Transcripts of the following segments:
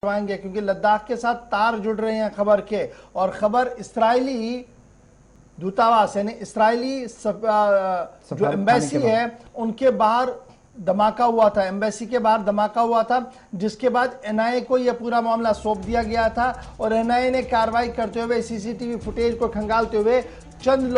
करवाएंगे क्योंकि लद्दाख के साथ तार जुड़ रहे हैं खबर के। और खबर इस्राएली दूतावास यानी इस्राएली जो एम्बेसी है उनके बाहर धमाका हुआ था, एम्बेसी के बाहर धमाका हुआ था, जिसके बाद एनआईए को यह पूरा मामला सौंप दिया गया था। और एनआईए ने कार्रवाई करते हुए सीसीटीवी फुटेज को खंगालते हुए चंद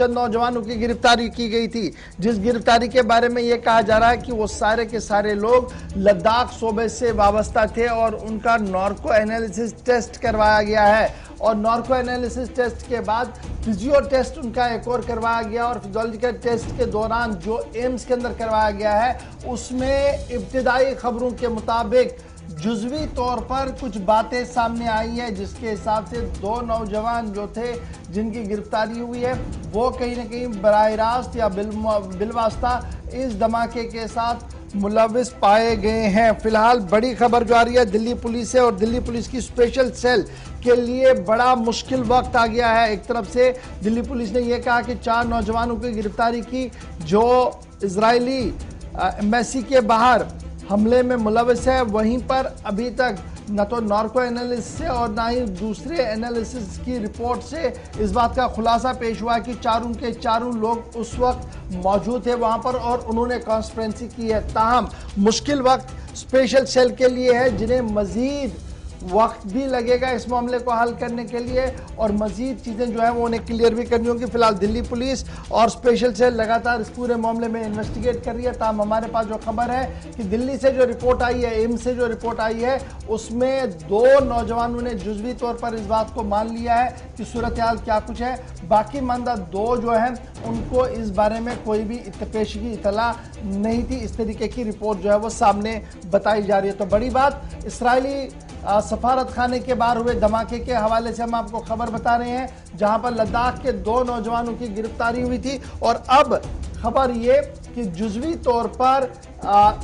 नौजवानों की गिरफ्तारी की गई थी, जिस गिरफ्तारी के बारे में यह कहा जा रहा है कि वो सारे के सारे लोग लद्दाख सूबे से वाबस्ता थे और उनका नार्को एनालिसिस टेस्ट करवाया गया है। और नार्को एनालिसिस टेस्ट के बाद फिजियो टेस्ट उनका एक और करवाया गया और फिजियोलॉजिकल टेस्ट के दौरान जो एम्स के अंदर करवाया गया है उसमें इब्तिदाई खबरों के मुताबिक जुज़वी तौर पर कुछ बातें सामने आई हैं, जिसके हिसाब से दो नौजवान जो थे जिनकी गिरफ्तारी हुई है वो कहीं ना कहीं बराह रास्त या बिलवास्ता इस धमाके के साथ मुलविस पाए गए हैं। फिलहाल बड़ी खबर जो आ रही है दिल्ली पुलिस से और दिल्ली पुलिस की स्पेशल सेल के लिए बड़ा मुश्किल वक्त आ गया है। एक तरफ से दिल्ली पुलिस ने यह कहा कि 4 नौजवानों की गिरफ्तारी की जो इजरायली एम्बेसी के बाहर हमले में मुलविस है, वहीं पर अभी तक न तो नार्को एनालिसिस से और ना ही दूसरे एनालिसिस की रिपोर्ट से इस बात का खुलासा पेश हुआ कि चारों के चारों लोग उस वक्त मौजूद थे वहां पर और उन्होंने कॉन्स्पिरेंसी की है। ताहम मुश्किल वक्त स्पेशल सेल के लिए है, जिन्हें मजीद वक्त भी लगेगा इस मामले को हल करने के लिए और मजीद चीज़ें जो है वो उन्हें क्लियर भी करनी होंगी। फिलहाल दिल्ली पुलिस और स्पेशल सेल लगातार इस पूरे मामले में इन्वेस्टिगेट कर रही है। ताहम हमारे पास जो खबर है कि दिल्ली से जो रिपोर्ट आई है, एम्स से जो रिपोर्ट आई है, उसमें 2 नौजवानों ने जुज़वी तौर पर इस बात को मान लिया है कि सूरत हाल क्या कुछ है। बाकी मानदा 2 जो है उनको इस बारे में कोई भी पेश की इतला नहीं थी। इस तरीके की रिपोर्ट जो है वो सामने बताई जा रही है। तो बड़ी बात इस्राएली सफारत खाने के बाहर हुए धमाके के हवाले से हम आपको खबर बता रहे हैं, जहां पर लद्दाख के 2 नौजवानों की गिरफ्तारी हुई थी। और अब खबर ये कि जुज़वी तौर पर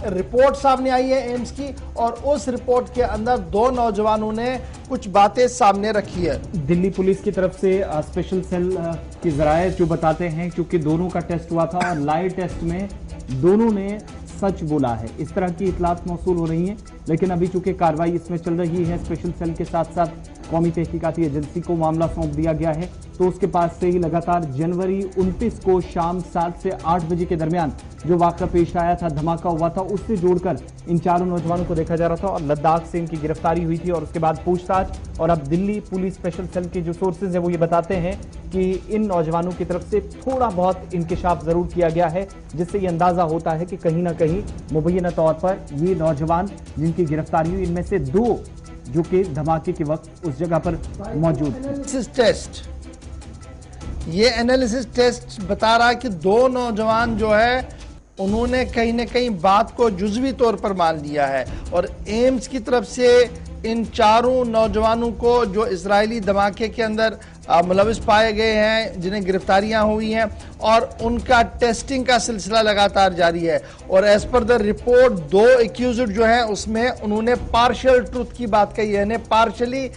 रिपोर्ट सामने आई है एम्स की और उस रिपोर्ट के अंदर 2 नौजवानों ने कुछ बातें सामने रखी है। दिल्ली पुलिस की तरफ से स्पेशल सेल की जराये जो बताते हैं क्योंकि दोनों का टेस्ट हुआ था और लाइव टेस्ट में दोनों ने सच बोला है, इस तरह की इतलात मौसूल हो रही हैं। लेकिन अभी चूंकि कार्रवाई इसमें चल रही है, स्पेशल सेल के साथ साथ कौमी तहकीकाती एजेंसी को मामला सौंप दिया गया है, तो उसके पास से ही लगातार जनवरी 29 को शाम 7 से 8 बजे के दरमियान जो वाक़या पेश आया था, धमाका हुआ था, उससे जोड़कर इन 4 नौजवानों को देखा जा रहा था और लद्दाख से इनकी गिरफ्तारी हुई थी और उसके बाद पूछताछ। और अब दिल्ली पुलिस स्पेशल सेल के जो सोर्सेज हैं वो ये बताते हैं कि इन नौजवानों की तरफ से थोड़ा बहुत इंकिशाफ जरूर किया गया है, जिससे ये अंदाजा होता है कि कहीं ना कहीं मुबैना तौर पर ये नौजवान जिनकी गिरफ्तारी हुई, इनमें से 2 जो कि धमाके के वक्त उस जगह पर मौजूद थे। ये एनालिसिस टेस्ट बता रहा है कि 2 नौजवान जो है उन्होंने कहीं ना कहीं बात को जुज़वी तौर पर मान लिया है और एम्स की तरफ से इन 4 नौजवानों को जो इजरायली धमाके के अंदर मुलविस पाए गए हैं, जिन्हें गिरफ्तारियां हुई हैं और उनका टेस्टिंग का सिलसिला लगातार जारी है। और as per the report 2 accused जो हैं उसमें उन्होंने पार्शियल ट्रुथ की बात कही है, यानी पार्शली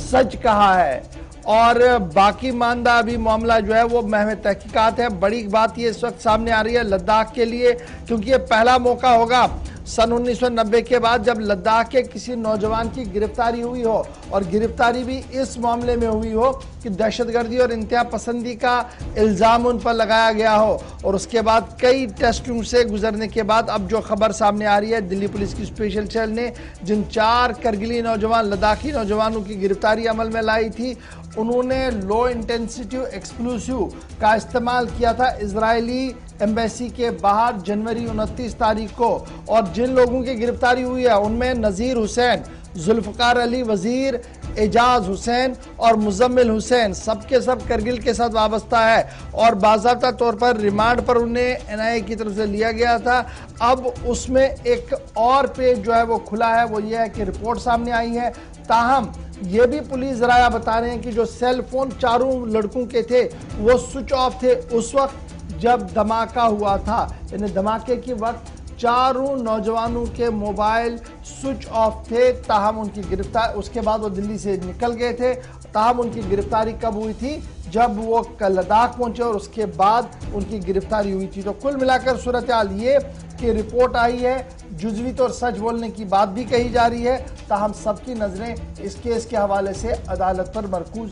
सच कहा है और बाकी मानदा अभी मामला जो है वो महव तहकीकात है। बड़ी बात ये इस वक्त सामने आ रही है लद्दाख के लिए, क्योंकि ये पहला मौका होगा सन 1990 के बाद जब लद्दाख के किसी नौजवान की गिरफ्तारी हुई हो और गिरफ्तारी भी इस मामले में हुई हो कि दहशतगर्दी और इंतहा पसंदी का इल्ज़ाम उन पर लगाया गया हो। और उसके बाद कई टेस्टों से गुजरने के बाद अब जो खबर सामने आ रही है, दिल्ली पुलिस की स्पेशल सेल ने जिन 4 करगिली नौजवान लद्दाखी नौजवानों की गिरफ्तारी अमल में लाई थी, उन्होंने लो इंटेंसिटी एक्सप्लोसिव का इस्तेमाल किया था इजरायली एम्बेसी के बाहर जनवरी 29 तारीख को। और जिन लोगों की गिरफ्तारी हुई है उनमें नज़ीर हुसैन, जुल्फ़कार अली वज़ीर, एजाज हुसैन और मुजम्मिल हुसैन सबके सब करगिल के साथ वाबस्ता है और बाज़ाब्ता तौर पर रिमांड पर उन्हें एनआईए की तरफ से लिया गया था। अब उसमें एक और पेज जो है वो खुला है, वो ये है कि रिपोर्ट सामने आई है। ताहम ये भी पुलिस जराया बता रहे हैं कि जो सेल फोन 4 लड़कों के थे वो स्विच ऑफ थे उस वक्त जब धमाका हुआ था, यानी धमाके के वक्त 4 नौजवानों के मोबाइल स्विच ऑफ थे। ताहम उनकी गिरफ्तार, उसके बाद वो दिल्ली से निकल गए थे। ताहम उनकी गिरफ्तारी कब हुई थी? जब वो लद्दाख पहुंचे और उसके बाद उनकी गिरफ्तारी हुई थी। तो कुल मिलाकर सूरत हाल ये कि रिपोर्ट आई है जुजवी तौर सच बोलने की बात भी कही जा रही है। ताहम सबकी नजरें इस केस के हवाले से अदालत पर मरकूज